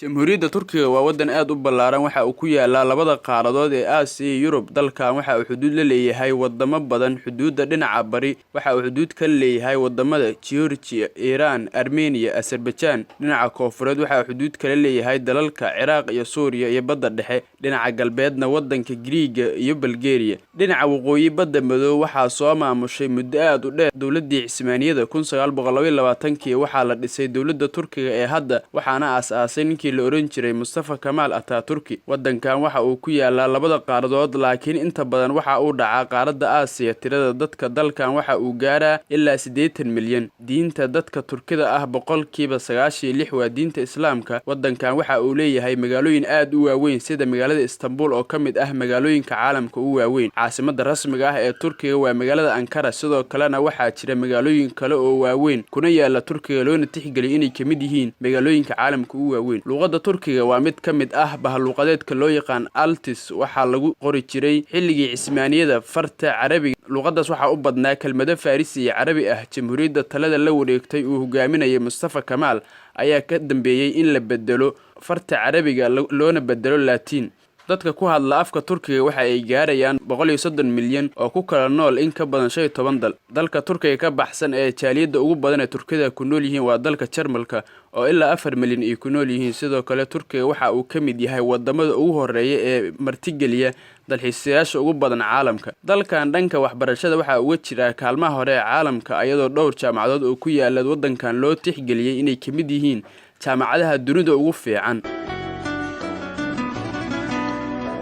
Jamhuuriyadda Turkiga waa waddan aad u ballaaran waxa uu ku yaalaa labada qaaradood ee Aasiya iyo Yurub. Dalkan waxa uu xuduud la leeyahay wadamo badan. Xuduudda dhinaca bari waxa uu xuduud ka leeyahay wadamada Georgia, Iran, Armenia, Azerbaijan. Dhinaca koonfureed waxa uu xuduud kala leeyahay dalalka Ciraaq iyo Suuriya iyo Badda Dhexe. Dhinaca galbeedna waddanka Greece iyo Bulgaria. Dhinaca waqooyi Badda Madow waxa soo maamushay muddo aad u dheer dowladdii Cismaaniyada 1922 waxaa la dhisay dowladda Turkiga ee hadda waxaana aasaasay ninkii la oran jiray Mustafa Kemal Atatürk. Waddankan waxa uu ku yaalaa labada qaaradood laakiin inta badan waxa uu dhacaa qaaradda Aasiya. Tirada dadka dalkan waxa uu gaaraa ilaa 80 milyan. Diinta dadka Turkida ah boqolkiiba 96 waa diinta Islaamka. Waddankan waxa uu leeyahay magaalooyin aad u waaweyn sida magaalada Istanbul oo ka mid ah magaalooyinka caalamka ugu waaweyn. Caasimadda rasmiga ah ee Turkiga waa magaalada Ankara. Sidoo kalena waxaa jira magaalooyin kale oo waaweyn kuna yaala Turkiga loona tixgeliyo inay ka mid yihiin magaalooyinka caalamka ugu waaweyn. Luqadda Turkiga waa mid ka mid ah bahluqadeedka loo yaqaan Altis. Waxaa lagu qori jiray xilligii Cismaaniyada farta Carabiga. Luqadaas waxaa u badnaa kelmado Farisi iyo Carabi ah. Jamhuuriyadda talada la wareegtay uu hogaaminayay Mustafa Kemal ayaa ka dambeeyay in la bedelo farta Carabiga loona bedelo Laatiin. Dadka ku hadla afka Turkiga waxa ay gaarayaan 130 milyan oo ku kala nool in ka badan 15 dal. Dalka Turkiga ka baxsan ee jaaliyadda ugu badan ee Turkida ku nool yihiin waa dalka Jarmalka oo ilaa 4 milyan ay ku nool yihiin. Sidoo kale Turkiga waxa uu ka mid yahay wadamada ugu horeeya ee martigeliya dalxiisayaasha ugu badan caalamka. Dalkan dhanka waxbarashada waxa uu jira kaalmaha hore ee caalamka iyadoo dhowr jaamacadood oo ku yaala waddankan loo tixgeliyay inay ka mid yihiin jaamacadaha dunida ugu fiican.